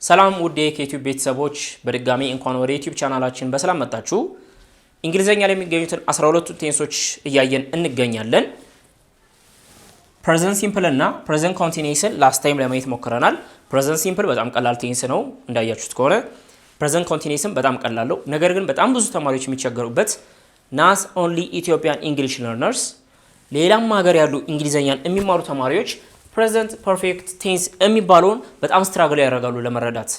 ሰላም ውድ የዩቲዩብ ቤተሰቦች በድጋሚ እንኳን ወደ ዩቲዩብ ቻናላችን በሰላም መጣችሁ። እንግሊዘኛ ላይ የሚገኙትን 12 ቴንሶች እያየን እንገኛለን። ፕሬዘንት ሲምፕል እና ፕሬዘንት ኮንቲኒዩስን ላስት ታይም ለማየት ሞክረናል። ፕሬዘንት ሲምፕል በጣም ቀላል ቴንስ ነው እንዳያችሁት ከሆነ። ፕሬዘንት ኮንቲኒዩስን በጣም ቀላል ነው፣ ነገር ግን በጣም ብዙ ተማሪዎች የሚቸገሩበት ናት ኦንሊ ኢትዮጵያን ኢንግሊሽ ለርነርስ፣ ሌላም ሀገር ያሉ እንግሊዘኛን የሚማሩ ተማሪዎች ፕሬዘንት ፐርፌክት ቴንስ የሚባለውን በጣም ስትራግል ያደርጋሉ ለመረዳት።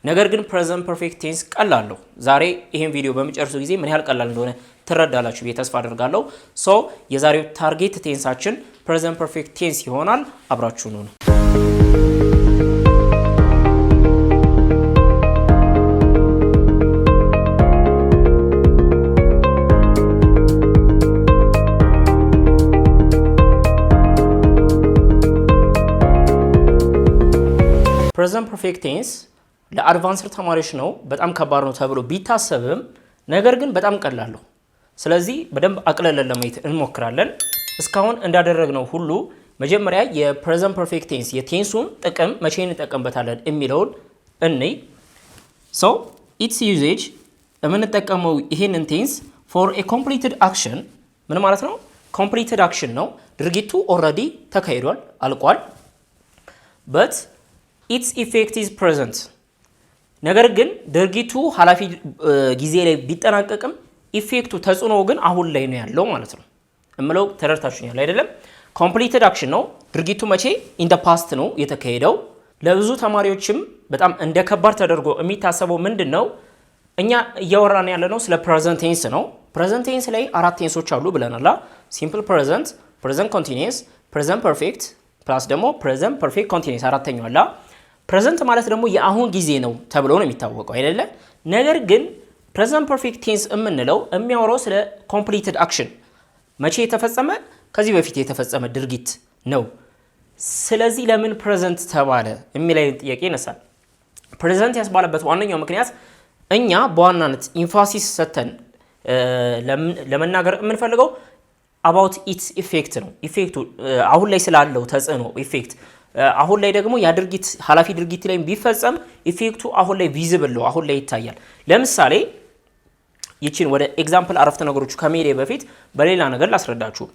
ነገር ግን ፕሬዘንት ፐርፌክት ቴንስ ቀላል ነው። ዛሬ ይሄን ቪዲዮ በመጨረሱ ጊዜ ምን ያህል ቀላል እንደሆነ ትረዳላችሁ ብዬ ተስፋ አደርጋለሁ። ሶ የዛሬው ታርጌት ቴንሳችን ፕሬዘንት ፐርፌክት ቴንስ ይሆናል። አብራችሁ ነው። ፕሬዘንት ፐርፌክት ቴንስ ለአድቫንስድ ተማሪዎች ነው በጣም ከባድ ነው ተብሎ ቢታሰብም ነገር ግን በጣም ቀላል ነው። ስለዚህ በደንብ አቅለለን ለማየት እንሞክራለን። እስካሁን እንዳደረግነው ሁሉ መጀመሪያ የፕሬዘንት ፐርፌክት ቴንስ የቴንሱን ጥቅም መቼ እንጠቀምበታለን የሚለውን እንይ። ሶ ኢትስ ዩዜጅ የምንጠቀመው ይሄንን ቴንስ ፎር ኤ ኮምፕሊትድ አክሽን። ምን ማለት ነው? ኮምፕሊትድ አክሽን ነው። ድርጊቱ ኦልሬዲ ተካሂዷል፣ አልቋል። በት ኢትስ ኢፌክት ኢዝ ፕሬዘንት። ነገር ግን ድርጊቱ ኃላፊ ጊዜ ላይ ቢጠናቀቅም ኢፌክቱ ተጽዕኖ ግን አሁን ላይ ነው ያለው ማለት ነው። እምለው ተረድታችሁኛል አይደለም? ኮምፕሊትድ አክሽን ነው። ድርጊቱ መቼ? ኢን ዘ ፓስት ነው የተካሄደው። ለብዙ ተማሪዎችም በጣም እንደ ከባድ ተደርጎ የሚታሰበው ምንድን ነው? እኛ እያወራን ያለ ነው ስለ ፕሬዘንት ቴንስ ነው። ፕሬዘንት ቴንስ ላይ 4 ቴንሶች አሉ ብለናል። ሲምፕል ፕሬዘንት፣ ፕሬዘንት ኮንቲኒየስ፣ ፕሬዘንት ፐርፌክት ፕላስ ደግሞ ፕሬዘንት ፐርፌክት ኮንቲኒየስ አራተኛው አለ። ፕሬዘንት ማለት ደግሞ የአሁን ጊዜ ነው ተብሎ ነው የሚታወቀው አይደለ? ነገር ግን ፕሬዘንት ፐርፌክት ቴንስ የምንለው የሚያወራው ስለ ኮምፕሊትድ አክሽን፣ መቼ የተፈጸመ ከዚህ በፊት የተፈጸመ ድርጊት ነው። ስለዚህ ለምን ፕሬዘንት ተባለ የሚል አይነት ጥያቄ ይነሳል። ፕሬዘንት ያስባለበት ዋነኛው ምክንያት እኛ በዋናነት ኢንፋሲስ ሰተን ለመናገር የምንፈልገው አባውት ኢትስ ኢፌክት ነው። ኢፌክቱ አሁን ላይ ስላለው ተጽዕኖ ኢፌክት፣ አሁን ላይ ደግሞ ያ ድርጊት ኃላፊ ድርጊት ላይ ቢፈጸም ኢፌክቱ አሁን ላይ ቪዚብል ነው፣ አሁን ላይ ይታያል። ለምሳሌ ይችን ወደ ኤግዛምፕል አረፍተ ነገሮቹ ከመሄዴ በፊት በሌላ ነገር ላስረዳችሁ።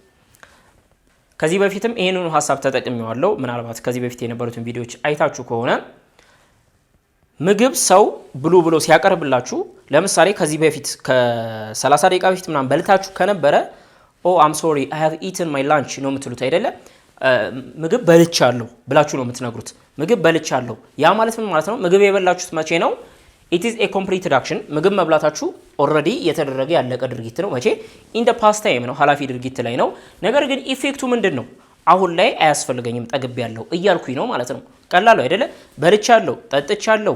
ከዚህ በፊትም ይሄንኑ ሀሳብ ተጠቅሜዋለሁ። ምናልባት ከዚህ በፊት የነበሩትን ቪዲዮዎች አይታችሁ ከሆነ ምግብ ሰው ብሉ ብሎ ሲያቀርብላችሁ፣ ለምሳሌ ከዚህ በፊት ከ30 ደቂቃ በፊት ምናምን በልታችሁ ከነበረ ኦ አም ሶሪ አይ ሃቭ ኢተን ማይ ላንች ነው የምትሉት አይደለ? ምግብ በልቻለሁ ብላችሁ ነው የምትነግሩት። ምግብ በልቻለሁ ያ ማለት ምን ማለት ነው? ምግብ የበላችሁት መቼ ነው? ኢት ኢዝ ኤ ኮምፕሊትድ አክሽን። ምግብ መብላታችሁ ኦልሬዲ የተደረገ ያለቀ ድርጊት ነው። መቼ? ኢን ዘ ፓስት ታይም ነው፣ ኃላፊ ድርጊት ላይ ነው። ነገር ግን ኢፌክቱ ምንድን ነው? አሁን ላይ አያስፈልገኝም ጠግቤያለሁ እያልኩኝ ነው ማለት ነው። ቀላል አይደለ? በልቻለሁ፣ ጠጥቻለሁ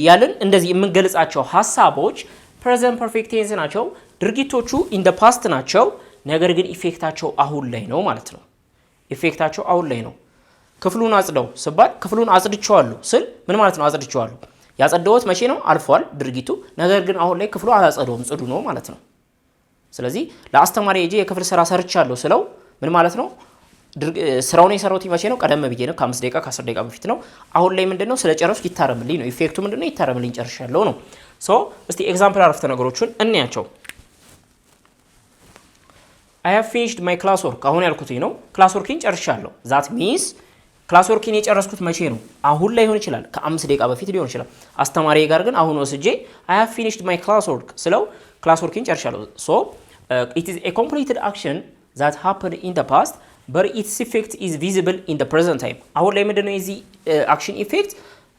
ያልን እንደዚህ የምንገልጻቸው ሀሳቦች ፕሬዘንት ፐርፌክት ቴንስ ናቸው። ድርጊቶቹ ኢን ዘ ፓስት ናቸው። ነገር ግን ኢፌክታቸው አሁን ላይ ነው ማለት ነው። ኢፌክታቸው አሁን ላይ ነው። ክፍሉን አጽደው ስባል ክፍሉን አጽድቼዋለሁ ስል ምን ማለት ነው? አጽድቼዋለሁ። ያጸደውት መቼ ነው? አልፏል ድርጊቱ። ነገር ግን አሁን ላይ ክፍሉ አላጸደውም፣ ጽዱ ነው ማለት ነው። ስለዚህ ለአስተማሪ ሄጄ የክፍል ስራ ሰርቻለሁ ስለው ምን ማለት ነው? ስራውን የሰራሁት መቼ ነው? ቀደም ብዬ ነው፣ ከ5 ደቂቃ ከ10 ደቂቃ በፊት ነው። አሁን ላይ ምንድነው? ስለጨረስኩ ይታረምልኝ ነው። ኢፌክቱ ምንድነው? ይታረምልኝ ጨርሻለሁ ነው። ሶ እስቲ ኤግዛምፕል አረፍተ ነገሮቹን እንያቸው። I have finished my class work። አሁን ያልኩት ነው ክላስ ወርኪን ጨርሻለሁ። that means ክላስ ወርኪን የጨረስኩት መቼ ነው? አሁን ላይ ሊሆን ይችላል፣ ከ5 ደቂቃ በፊት ሊሆን ይችላል። አስተማሪ ጋር ግን አሁን ወስጄ I have finished my class work ስለው ክላስ ወርኪን ጨርሻለሁ። so it is a completed action that happened in the past but its effect is visible in the present time። አሁን ላይ ምንድነው የዚህ አክሽን ኢፌክት?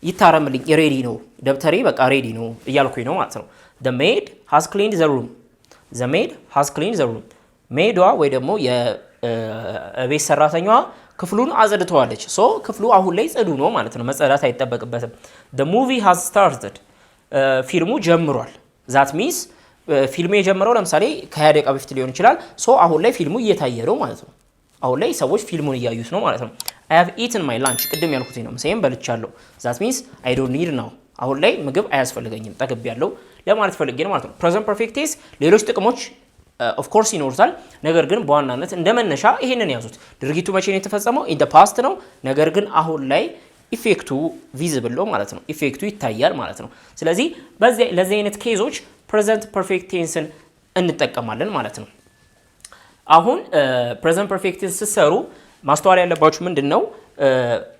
ይታረምልኝ፣ ሬዲ ነው፣ ደብተሬ በቃ ሬዲ ነው እያልኩኝ ነው ማለት ነው። the maid has cleaned the room። the maid has cleaned the room። ሜዷ ወይ ደግሞ የቤት ሰራተኛዋ ክፍሉን አጽድተዋለች። ሶ ክፍሉ አሁን ላይ ጽዱ ነው ማለት ነው፣ መጸዳት አይጠበቅበትም። the movie has started። ፊልሙ ጀምሯል። that means ፊልሙ የጀመረው ለምሳሌ ከ20 ደቂቃ በፊት ሊሆን ይችላል። ሶ አሁን ላይ ፊልሙ እየታየ ነው ማለት ነው። አሁን ላይ ሰዎች ፊልሙን እያዩት ነው ማለት ነው። I have eaten my lunch ቅድም ያልኩት ነው፣ ምሳዬን በልቻለሁ። that means I don't need now። አሁን ላይ ምግብ አያስፈልገኝም ጠግቤያለሁ ለማለት ፈልጌ ነው ማለት ነው። ፕሬዘንት ፐርፌክት ቴንስ ሌሎች ጥቅሞች ኦፍ ኮርስ ይኖርታል። ነገር ግን በዋናነት እንደመነሻ ይሄንን ያዙት። ድርጊቱ መቼ ነው የተፈጸመው? ኢን ዘ ፓስት ነው። ነገር ግን አሁን ላይ ኢፌክቱ ቪዚብል ነው ማለት ነው። ኢፌክቱ ይታያል ማለት ነው። ስለዚህ ለዚህ አይነት ኬዞች ፕሬዘንት ፐርፌክት ቴንስን እንጠቀማለን ማለት ነው። አሁን ፕሬዘንት ፐርፌክት ቴንስ ስትሰሩ ማስተዋል ያለባችሁ ምንድነው?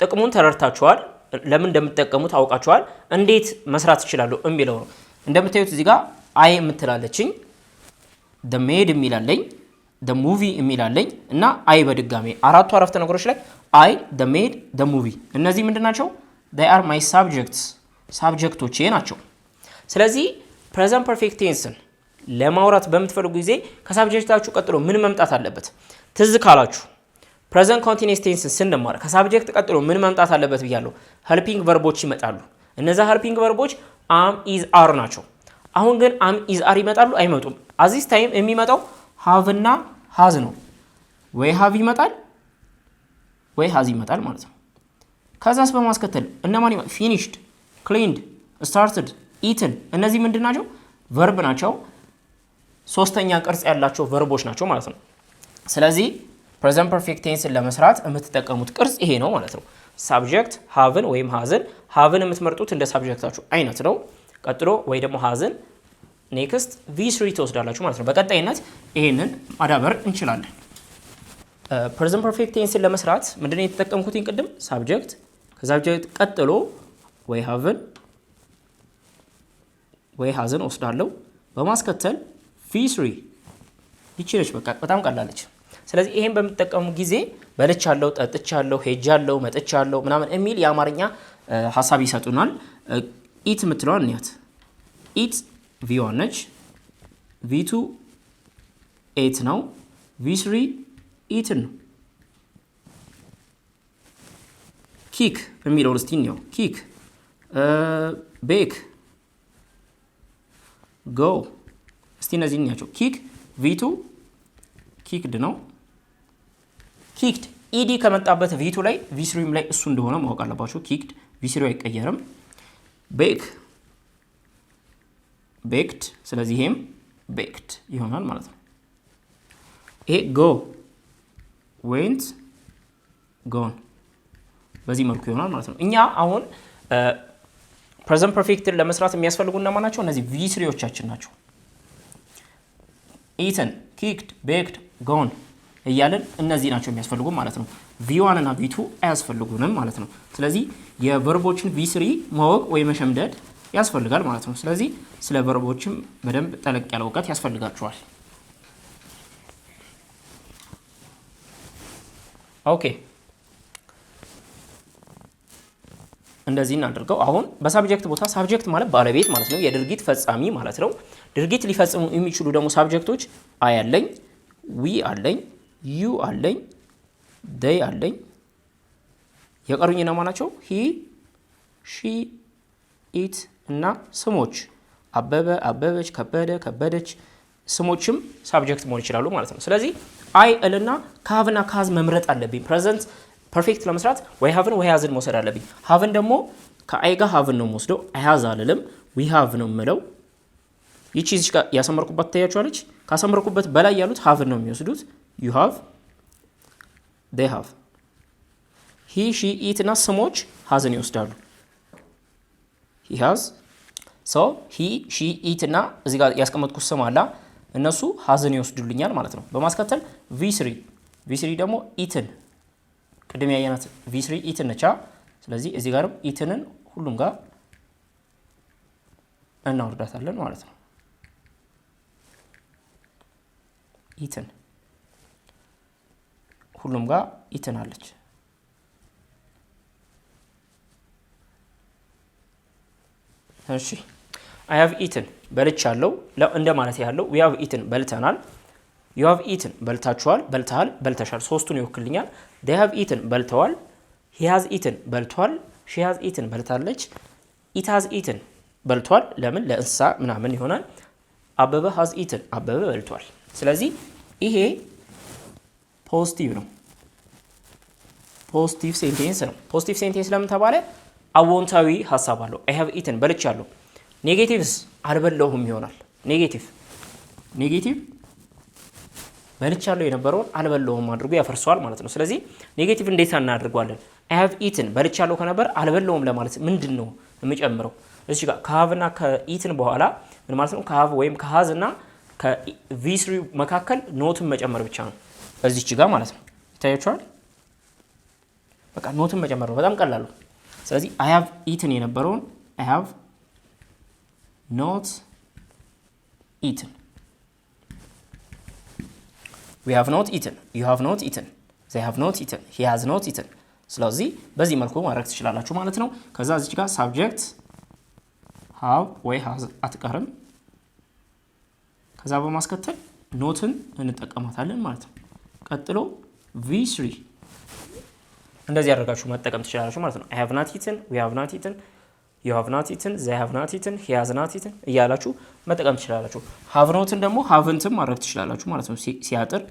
ጥቅሙን ተረድታችኋል፣ ለምን እንደምትጠቀሙት አውቃችኋል፣ እንዴት መስራት ይችላሉ የሚለው ነው። እንደምታዩት እዚህ ጋር አይ የምትላለችኝ the made የሚላለኝ the movie የሚላለኝ እና አይ በድጋሚ አራቱ አረፍተ ነገሮች ላይ አይ the made the movie እነዚህ ምንድናቸው? they are my subjects ሳብጀክቶቼ ናቸው። ስለዚህ ፕሬዘንት ፐርፌክት ቴንስን ለማውራት በምትፈልጉ ጊዜ ከሳብጀክታችሁ ቀጥሎ ምን መምጣት አለበት? ትዝ ካላችሁ ፕሬዘንት ኮንቲኒየስ ቴንስን ስንማር ከሳብጀክት ቀጥሎ ምን መምጣት አለበት ብያለሁ? ሄልፒንግ ቨርቦች ይመጣሉ። እነዛ ሄልፒንግ ቨርቦች አም ኢዝ አር ናቸው። አሁን ግን አም ኢዝ አር ይመጣሉ አይመጡም? አዚስ ታይም የሚመጣው ሃቭ እና ሃዝ ነው። ወይ ሃቭ ይመጣል ወይ ሃዝ ይመጣል ማለት ነው። ከዛስ በማስከተል እነማን ይመጣል? ፊኒሽድ፣ ክሊንድ፣ ስታርትድ፣ ኢትን እነዚህ ምንድን ናቸው? ቨርብ ናቸው። ሶስተኛ ቅርጽ ያላቸው ቨርቦች ናቸው ማለት ነው። ስለዚህ ፕሬዘንት ፐርፌክት ቴንስን ለመስራት የምትጠቀሙት ቅርጽ ይሄ ነው ማለት ነው። ሳብጀክት ሃቭን ወይም ሃዝን፣ ሃቭን የምትመርጡት እንደ ሳብጀክታችሁ አይነት ነው። ቀጥሎ ወይ ደግሞ ሃዝን፣ ኔክስት ቪ3 ትወስዳላችሁ ማለት ነው። በቀጣይነት ይሄንን ማዳበር እንችላለን። ፕሬዘንት ፐርፌክት ቴንስን ለመስራት ምንድነው የተጠቀምኩት? ቅድም ሳብጀክት፣ ከሳብጀክት ቀጥሎ ወይ ሃቭን ወይ ሃዝን ወስዳለሁ። በማስከተል ቪ3 ይችላል። በቃ በጣም ቀላለች። ስለዚህ ይሄን በምትጠቀሙ ጊዜ በልቻለሁ፣ ጠጥቻለሁ፣ ሄጃለሁ፣ መጥቻለሁ ምናምን የሚል የአማርኛ ሐሳብ ይሰጡናል። ኢት የምትለዋን እንያት። ኢት ቪ1 ነች፣ ቪ2 ኤት ነው፣ ቪ3 ኢትን ነው። ኪክ የሚለው እስቲ እንየው። ኪክ፣ ቤክ፣ ጎ እስቲ እነዚህ እንያቸው። ኪክ ቪ2 ኪክድ ነው። ኪክድ ኢዲ ከመጣበት ቪ2 ላይ ቪ3 ላይ እሱ እንደሆነ ማወቅ አለባችሁ። ኪክድ ቪ3 አይቀየርም። ቤክ ቤክድ፣ ስለዚህ ይሄም ቤክድ ይሆናል ማለት ነው። ይሄ ጎ ዌንት ጎን በዚህ መልኩ ይሆናል ማለት ነው። እኛ አሁን ፕሬዘንት ፐርፌክትን ለመስራት የሚያስፈልጉ እነማን ናቸው? እነዚህ ቪ3ዎቻችን ናቸው። ኢተን፣ ኪክድ፣ ቤክድ፣ ጎን እያለን እነዚህ ናቸው የሚያስፈልጉ ማለት ነው። ቪ1 እና ቪ2 አያስፈልጉንም ማለት ነው። ስለዚህ የቨርቦችን ቪ3 ማወቅ ወይ መሸምደድ ያስፈልጋል ማለት ነው። ስለዚህ ስለ ቨርቦችም በደንብ ጠለቅ ያለ እውቀት ያስፈልጋቸዋል። ኦኬ እንደዚህ እናድርገው። አሁን በሳብጀክት ቦታ ሳብጀክት ማለት ባለቤት ማለት ነው፣ የድርጊት ፈጻሚ ማለት ነው። ድርጊት ሊፈጽሙ የሚችሉ ደግሞ ሳብጀክቶች አይ አለኝ፣ ዊ አለኝ፣ ዩ አለኝ፣ ዴይ አለኝ። የቀሩኝ እነማን ናቸው? ሂ፣ ሺ፣ ኢት እና ስሞች አበበ፣ አበበች፣ ከበደ፣ ከበደች። ስሞችም ሳብጀክት መሆን ይችላሉ ማለት ነው። ስለዚህ አይ እልና ከሀቭና ከሀዝ መምረጥ አለብኝ። ፕሬዘንት ፐርፌክት ለመስራት ወይ ሀቭን ወይ ሀዝን መውሰድ አለብኝ። ሀቭን ደግሞ ከአይ ጋር ሀቭን ነው የምወስደው። አይ ሀዝ አልልም፣ ዊ ሀቭ ነው የምለው። ይቺ እዚህ ጋር ያሰመርኩበት ታያችኋለች። ካሰመርኩበት በላይ ያሉት ሀቭን ነው የሚወስዱት። ዩ ሀቭ፣ ዴይ ሀቭ። ሂ፣ ሺ፣ ኢት እና ስሞች ሀዝን ይወስዳሉ። ሂ ሀዝ፣ ሶ ሂ፣ ሺ፣ ኢት እና እዚህ ጋር ያስቀመጥኩት ስም አላ እነሱ ሀዝን ይወስዱልኛል ማለት ነው። በማስከተል ቪ3 ደግሞ ኢትን ቅድም ያየናት ቪ3 ኢትን ነቻ። ስለዚህ እዚህ ጋርም ኢትንን ሁሉም ጋር እናወርዳታለን ማለት ነው። ኢትን ሁሉም ጋር ኢትን አለች። እሺ አይ ሃቭ ኢትን በልቻለሁ እንደ ማለት ያለው ዊ ሃቭ ኢትን በልተናል። ዩ ሃቭ ኢትን በልታችኋል፣ በልተሃል፣ በልተሻል። ሶስቱን ይወክልኛል። ዴይ ሃቭ ኢትን በልተዋል። ሂ ሃዝ ኢትን በልቷል። ሺ ሃዝ ኢትን በልታለች። ኢት ሃዝ ኢትን በልቷል። ለምን ለእንስሳ ምናምን ይሆናል። አበበ ሃዝ ኢትን አበበ በልቷል። ስለዚህ ይሄ ፖዚቲቭ ነው፣ ፖዚቲቭ ሴንቴንስ ነው። ፖዚቲቭ ሴንቴንስ ለምን ተባለ? አዎንታዊ ሀሳብ አለው። አይ ሃቭ ኢትን በልቻለሁ። ኔጌቲቭስ አልበላሁም ይሆናል። ኔጌቲቭ በልቻለሁ የነበረውን አልበላሁም አድርጎ ያፈርሰዋል ማለት ነው። ስለዚህ ኔጌቲቭ እንዴት እናደርገዋለን? I have eaten በልቻለሁ ከነበር አልበላውም ለማለት ምንድነው የምጨምረው? እዚህ ጋር ከሃቭ እና ከኢትን በኋላ ምን ማለት ነው? ከሃቭ ወይም ከሃዝ እና ከV3 መካከል ኖትን መጨመር ብቻ ነው እዚች ጋር ማለት ነው። ይታያችኋል? በቃ ኖትን መጨመር ነው። በጣም ቀላል ነው። ስለዚህ I have eaten የነበረውን I have not eaten we have not eaten you have not eaten they have not eaten he has not eaten ስለዚህ በዚህ መልኩ ማድረግ ትችላላችሁ ማለት ነው። ከዛ እዚህ ጋር subject have ወይ has አትቀርም። ከዛ በማስከተል ኖትን እንጠቀማታለን ማለት ነው። ቀጥሎ V3 እንደዚህ ያደርጋችሁ መጠቀም ትችላላችሁ ማለት ነው። I have not eaten we have not eaten you have not eaten they have not eaten he has not eaten እያላችሁ መጠቀም ትችላላችሁ። have notን ደግሞ haven't ማድረግ ትችላላችሁ ማለት ነው። ሲያጥር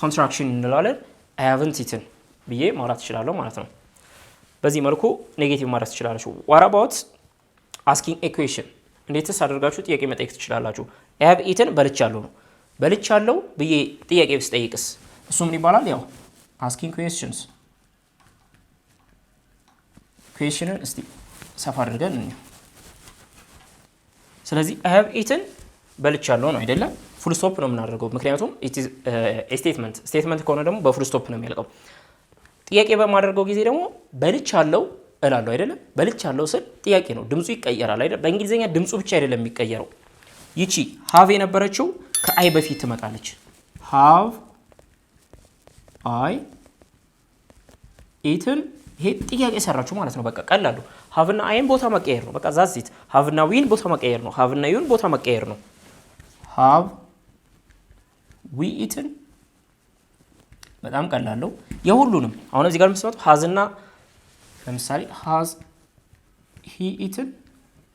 contraction እንላለን። I haven't eaten ብዬ ማውራት ትችላለሁ ማለት ነው። በዚህ መልኩ ኔጌቲቭ ማድረግ ትችላላችሁ። what about asking a question እንዴትስ አድርጋችሁ ጥያቄ መጠየቅ ትችላላችሁ? I have eaten በልቻለሁ ነው። በልቻለሁ ብዬ ጥያቄ ብስጠይቅስ እሱ ምን ይባላል? ያው asking questions questionን እስቲ ሰፋ አድርገን እንየው። ስለዚህ I have eaten በልቻለሁ ነው አይደለም? ፉል ስቶፕ ነው የምናደርገው ምክንያቱም it is a statement ከሆነ ደግሞ በፉል ስቶፕ ነው የሚያልቀው። ጥያቄ በማደርገው ጊዜ ደግሞ በልቻለሁ እላለሁ አይደለም? በልቻለሁ ስል ጥያቄ ነው፣ ድምጹ ይቀየራል አይደል? በእንግሊዘኛ ድምጹ ብቻ አይደለም የሚቀየረው። ይቺ have የነበረችው ከአይ በፊት ትመጣለች። have I eaten ይሄ ጥያቄ ሰራችሁ ማለት ነው። በቃ ቀላሉ have እና አይን ቦታ መቀየር ነው። በቃ ዛዚት have እና ዊን ቦታ መቀየር ነው። have እና ዩን ቦታ መቀየር ነው። have we eaten በጣም ቀላል ነው። የሁሉንም አሁን እዚህ ጋር መስማቱ has እና ለምሳሌ has he eaten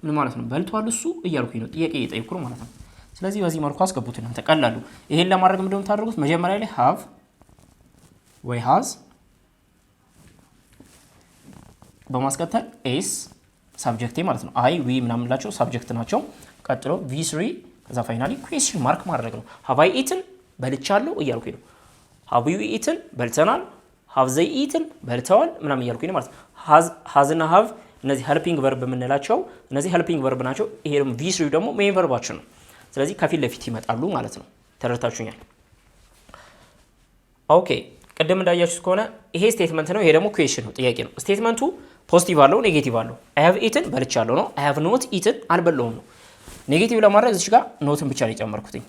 ምን ማለት ነው? በልቷል እሱ እያልኩኝ ነው፣ ጥያቄ እየጠየቅኩ ነው ማለት ነው። ስለዚህ በዚህ መልኩ አስገቡት እናንተ ቀላሉ። ይሄን ለማድረግ ምንድነው የምታደርጉት? መጀመሪያ ላይ have ወይ has በማስከተል s ሳብጀክት ማለት ነው። አይ ዊ ምናምንላቸው ሳብጀክት ናቸው። ቀጥሎ V3 ከዛ ፋይናሊ question ማርክ ማድረግ ነው። have I eaten በልቻለሁ እያልኩኝ ነው። have you eaten በልተናል። have they eaten በልተዋል ምናምን እያልኩኝ ነው ማለት ነው። has እና have እነዚህ helping verb የምንላቸው እነዚህ helping verb ናቸው። ይሄ ደግሞ V3 ደግሞ main verbaችን ነው። ስለዚህ ከፊት ለፊት ይመጣሉ ማለት ነው። ተረድታችሁኛል? ኦኬ ቅድም እንዳያችሁት ከሆነ ይሄ ስቴትመንት ነው፣ ይሄ ደግሞ ኩዌስችን ነው፣ ጥያቄ ነው። ስቴትመንቱ ፖዚቲቭ አለው ኔጌቲቭ አለው። I have eaten በልቻለሁ ነው። I have not eaten አልበላሁም ነው። ኔጌቲቭ ለማድረግ እዚህ ጋር ኖትን ብቻ ነው የጨመርኩትኝ።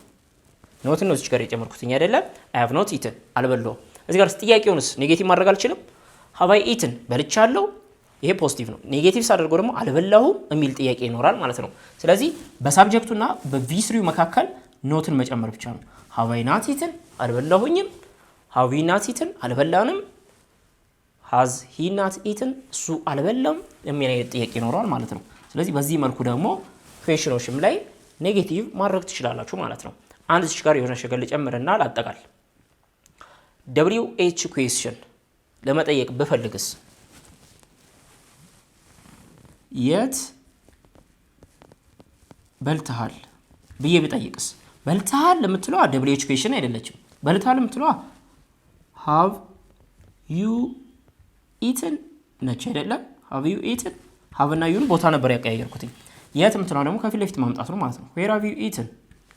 ኖትን ነው እዚህ ጋር የጨመርኩትኝ አይደለም። I have not eaten አልበላሁም። እዚህ ጋር ጥያቄውንስ ኔጌቲቭ ማድረግ አልችልም። have I eaten በልቻለሁ፣ ይሄ ፖዚቲቭ ነው። ኔጌቲቭ ሳደርገው ደግሞ አልበላሁም የሚል ጥያቄ ይኖራል ማለት ነው። ስለዚህ በሳብጀክቱና በV3 መካከል ኖትን መጨመር ብቻ ነው። have I not eaten አልበላሁኝም። have we not eaten አልበላንም። has he not eaten እሱ አልበላም የሚል ጥያቄ ይኖራል ማለት ነው። ስለዚህ በዚህ መልኩ ደግሞ ኩዌስችኖችም ላይ ኔጌቲቭ ማድረግ ትችላላችሁ ማለት ነው። አንድ እዚህ ጋር የሆነ ሸገል ጨምርና ላጠቃል። WH ኩዌስችን ለመጠየቅ ብፈልግስ የት በልተሃል ብዬ ብጠይቅስ በልተሃል ለምትለዋ WH ኩዌስችን አይደለችም። በልተሃል ለምትለዋ have you eaten ነች አይደለም? have you eaten have እና ዩን ቦታ ነበር ያቀያየርኩትኝ። የት የምትለዋ ደግሞ ከፊት ለፊት ማምጣት ነው ማለት ነው። where have you eaten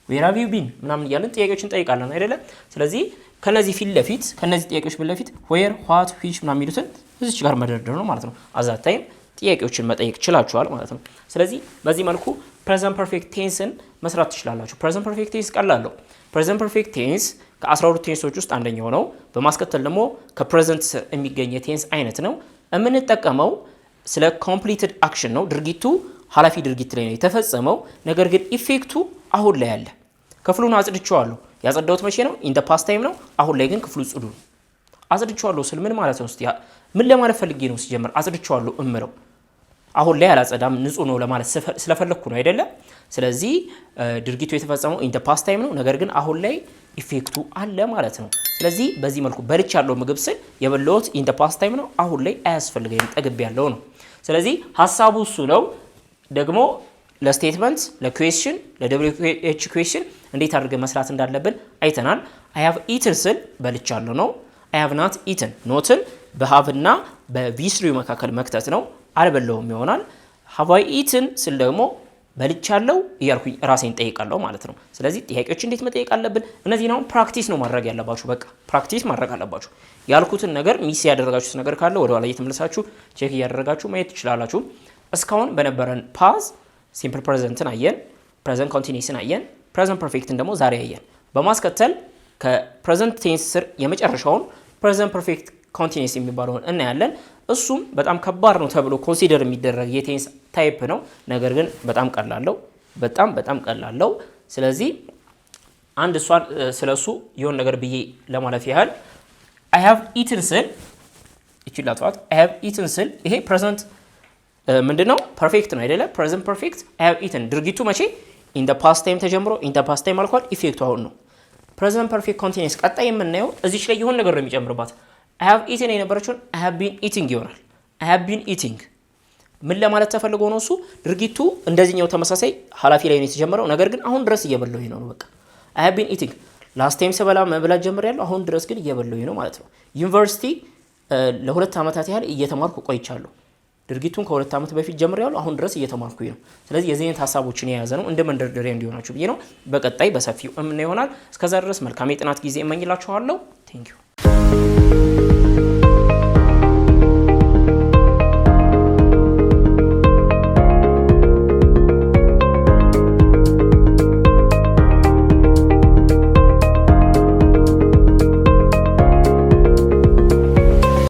where have you been ምናምን እያለን ጥያቄዎችን ጠይቃለን አይደለም? ስለዚህ ከነዚህ ፊት ለፊት ከነዚህ ጥያቄዎች ፊት ለፊት where what which ምናምን የሚሉትን እዚች ጋር መደርደር ነው ማለት ነው። አዛታይም ጥያቄዎችን መጠየቅ ይችላችኋል ማለት ነው። ስለዚህ በዚህ መልኩ ፕሬዘንት ፐርፌክት ቴንስን መስራት ትችላላችሁ። ፕሬዘንት ፐርፌክት ቴንስ ቀላል ነው። ፕሬዘንት ፐርፌክት ቴንስ ከ12 ቴንሶች ውስጥ አንደኛው ነው። በማስከተል ደግሞ ከፕሬዘንት የሚገኝ የቴንስ አይነት ነው። የምንጠቀመው ስለ ኮምፕሊትድ አክሽን ነው። ድርጊቱ ኃላፊ ድርጊት ላይ ነው የተፈጸመው፣ ነገር ግን ኢፌክቱ አሁን ላይ አለ። ክፍሉን አጽድቼዋለሁ። ያጸዳሁት መቼ ነው? ኢን ዘ ፓስት ታይም ነው። አሁን ላይ ግን ክፍሉ ጽዱ ነው። አጽድቼዋለሁ ስል ምን ማለት ነው? ምን ለማለት ፈልጌ ነው? ሲጀምር አጽድቼዋለሁ እምለው አሁን ላይ አላጸዳም ንጹህ ነው ለማለት ስለፈለኩ ነው አይደለም? ስለዚህ ድርጊቱ የተፈጸመው ኢን ዘ ፓስት ታይም ነው፣ ነገር ግን አሁን ላይ ኢፌክቱ አለ ማለት ነው። ስለዚህ በዚህ መልኩ በልቻለሁ ምግብ ስል የበላሁት ኢን ዘ ፓስት ታይም ነው፣ አሁን ላይ አያስፈልገኝም ጠግቤያለሁ ነው። ስለዚህ ሐሳቡ እሱ ነው። ደግሞ ለስቴትመንት፣ ለኩዌስችን፣ ለWH ኩዌስችን እንዴት አድርገን መስራት እንዳለብን አይተናል። I have eaten ስል በልቻለሁ ነው። I have not eaten ኖትን በሃቭና በቪስሪ መካከል መክተት ነው። አልበላውም ይሆናል። ሃቭ አይ ኢትን ስል ደግሞ በልቻለሁ እያልኩኝ ራሴን ጠይቃለሁ ማለት ነው። ስለዚህ ጥያቄዎች እንዴት መጠየቅ አለብን? እነዚህ ነው ፕራክቲስ ነው ማድረግ ያለባችሁ። በቃ ፕራክቲስ ማድረግ አለባችሁ። ያልኩትን ነገር ሚስ ያደረጋችሁት ነገር ካለ ወደ ኋላ እየተመለሳችሁ ቼክ እያደረጋችሁ ማየት ትችላላችሁ። እስካሁን በነበረን ፓዝ ሲምፕል ፕሬዘንትን አየን፣ ፕሬዘንት ኮንቲኒዩስን አየን፣ ፕሬዘንት ፐርፌክትን ደግሞ ዛሬ አየን። በማስከተል ከፕሬዘንት ቴንስ ስር የመጨረሻውን ፕሬዘንት ፐርፌክት ኮንቲኒዩስ የሚባለውን እናያለን። እሱም በጣም ከባድ ነው ተብሎ ኮንሲደር የሚደረግ የቴንስ ታይፕ ነው። ነገር ግን በጣም ቀላለው በጣም ቀላለው። ስለዚህ አንድ እሷን ስለሱ የሆነ ነገር ብዬ ለማለፍ ያህል I have eaten ስል ይችላልዋት I have eaten ስል ይሄ ፕሬዘንት ምንድነው ፐርፌክት ነው አይደለ? ፕሬዘንት ፐርፌክት I have eaten ድርጊቱ መቼ in the past time ተጀምሮ in the past time አልኳል። ኢፌክቱ አሁን ነው። ፕሬዘንት ፐርፌክት ኮንቲኒዩስ ቀጣይ የምናየው እዚች ላይ የሆነ ነገር ነው የሚጨምርባት። I have eaten የነበረችውን I have been eating ይሆናል። I have been eating ምን ለማለት ተፈልጎ ነው? እሱ ድርጊቱ እንደዚህኛው ተመሳሳይ ኃላፊ ላይ ነው የተጀመረው። ነገር ግን አሁን ድረስ እየበላሁኝ ነው። በቃ I have been eating ላስት ታይም ሰበላ መብላት ጀምሬያለሁ። አሁን ድረስ ግን እየበላሁኝ ነው ማለት ነው። ዩኒቨርሲቲ ለ2 ዓመታት ያህል እየተማርኩ ቆይቻለሁ። ድርጊቱን ከ2 ዓመት በፊት ጀምሬያለሁ። አሁን ድረስ እየተማርኩኝ ነው። ስለዚህ የዚህ አይነት ሐሳቦችን የያዘ ነው። እንደ መንደርደሪያ እንዲሆናችሁ ብዬ ነው። በቀጣይ በሰፊው እምን ይሆናል። እስከዛ ድረስ መልካም የጥናት ጊዜ እመኝላችኋለሁ። ቴንክ ዩ